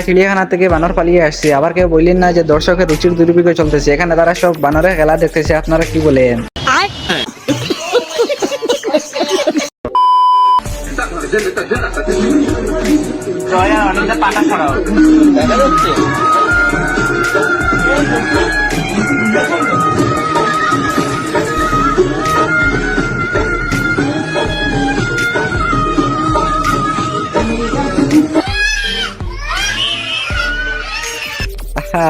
চিড়িয়াখানা থেকে বানর পালিয়ে আসছে, আবার কেউ বললেন না যে দর্শকের রুচির দুর্ভিক্ষ চলতেছে। এখানে তারা সব বানরের খেলা দেখতেছে, আপনারা কি বলেন?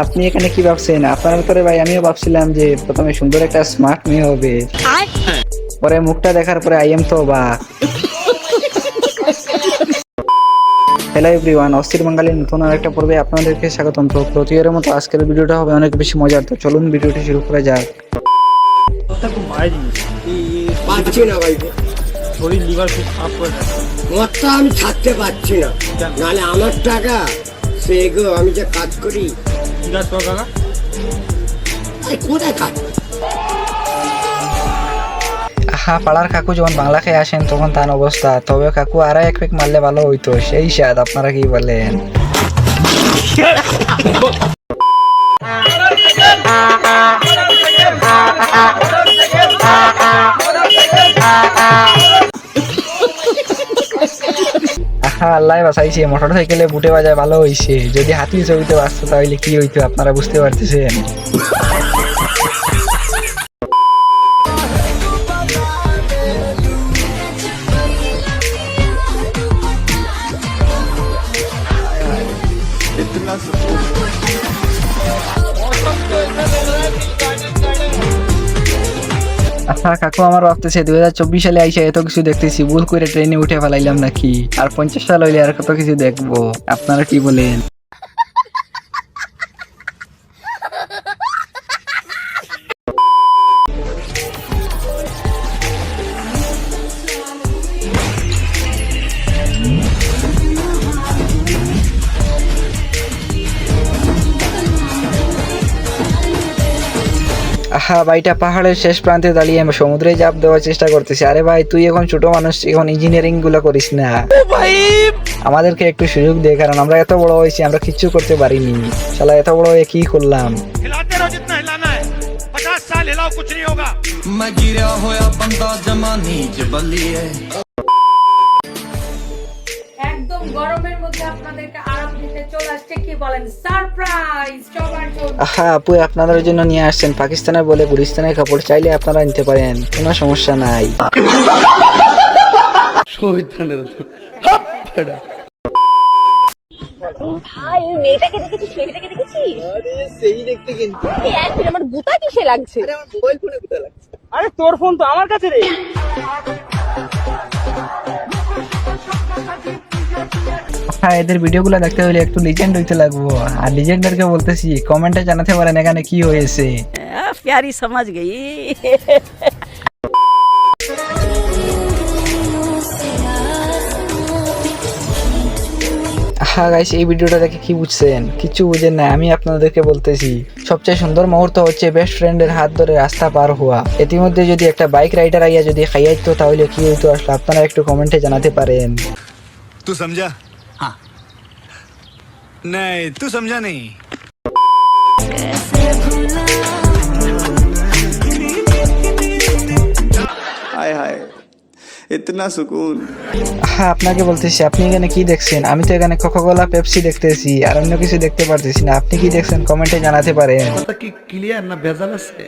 আপনি এখানে কি ভাবছেন? আপনার ভিতরে ভাই আমিও ভাবছিলাম যে প্রথমে সুন্দর একটা স্মার্ট মেয়ে হবে, পরে মুখটা দেখার পরে আই এম তো অবাক। হ্যালো এভরিওয়ান, অস্থির বাঙালির নতুন আরেকটা পর্বে আপনাদেরকে স্বাগতম। তো প্রতিবারের মতো আজকের ভিডিওটা হবে অনেক বেশি মজার, তো চলুন ভিডিওটি শুরু করা যাক। পাচ্ছি না ভাই, শরীর লিভার খুব খারাপ করে মদটা আমি থাকতে পারছি না, নাহলে আমার টাকা সে গো আমি যে কাজ করি। কি কাজ কর কাকা? কোথায় কাজ? পাড়ার কাকু যখন বাংলা খেয়ে আসেন তখন তার অবস্থা, তবে কাকু আরো এক পেক মারলে ভালো হইতো, সেই স্বাদ। আপনারা কি বলেন? আল্লাহ বাঁচাইছে, মোটর সাইকেলে বুটে বাজায় ভালো হইছে। যদি হাতি ছবিতে বাঁচতো তাহলে কি হইতো আপনারা বুঝতে পারতেছেন। কাকু আমার ভাবতেছে 2024 সালে আইসা এত কিছু দেখতেছি, ভুল করে ট্রেনে উঠে ফেলাইলাম নাকি? আর 50 সাল হইলে আর কত কিছু দেখবো। আপনারা কি বলেন? ভাইটা পাহাড়ের শেষ প্রান্তে দাঁড়িয়ে সমুদ্রে জাপ দেওয়ার চেষ্টা করতেছে। আরে ভাই, তুই এখন ছোট মানুষ, এখন ইঞ্জিনিয়ারিং গুলো করিস না। আমাদেরকে একটু সুযোগ দে, কারণ আমরা এত বড় হয়েছি, আমরা কিচ্ছু করতে পারিনি। শালা এত বড় হয়ে কি করলাম? একদম গরমের মধ্যে আপনাদেরকে আরাম দিতে চলে আসছে, কি বলেন, সারপ্রাইজ সবার জন্য। আপু আপনাদের জন্য নিয়ে আসছেন পাকিস্তানের বলে গুলিস্তানের কাপড়, চাইলে আপনারা নিতে পারেন, কোনো সমস্যা নাই। ভাই ওই মেয়েটাকে দেখেছিস? মেয়েটাকে দেখেছিস? আরে সেই দেখতে কিন্তু আমার বুতা কিসে লাগছে? আরে আমার মোবাইল ফোনে কোথায় লাগছে? আরে তোর ফোন তো আমার কাছে রে। এদের ভিডিওগুলো দেখতে হলে একটু লিজেন্ড হইতে লাগবো। আর লিজেন্ডদেরকে বলতেছি কমেন্টে জানাতে পারেন এখানে কি হয়েছে। প্যারি সমাজ গই। গাইস, এই ভিডিওটা দেখে কি বুঝছেন? কিছু বুঝেন না। আমি আপনাদেরকে বলতেছি সবচেয়ে সুন্দর মুহূর্ত হচ্ছে বেস্ট ফ্রেন্ডের হাত ধরে রাস্তা পার হওয়া। ইতিমধ্যে যদি একটা বাইক রাইডার আইয়া যদি খাইয়াইতো তাহলে কি হইতো আসলে আপনারা একটু কমেন্টে জানাতে পারেন। तू समझा? हाँ नहीं, तू समझा नहीं। हाय हाय इतना सुकून। আপনাকে বলতেছি আপনি এখানে কি দেখছেন? আমি তো এখানে কোকাকোলা পেপসি দেখতেছি, আর অন্য কিছু দেখতে পারতেছি না। আপনি কি দেখছেন কমেন্টে জানাতে পারেন। কথা কি ক্লিয়ার না ভেজাল আছে?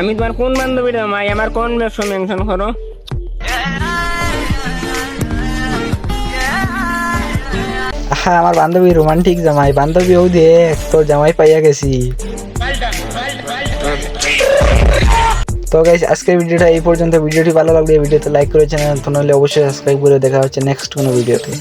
আমি তোমার কোন বান্ধবী রে মাই? আমার কোন ব্যবসা মেনশন করো? আমার বান্ধবী রোমান্টিক জামাই, বান্ধবী ও দেখ তোর জামাই পাইয়া গেছি। তো গাইস, আজকের ভিডিওটা এই পর্যন্ত। ভিডিওটি ভালো লাগলে ভিডিওতে লাইক করে চ্যানেল নতুন হলে অবশ্যই সাবস্ক্রাইব করে। দেখা হচ্ছে নেক্সট কোনো ভিডিওতে।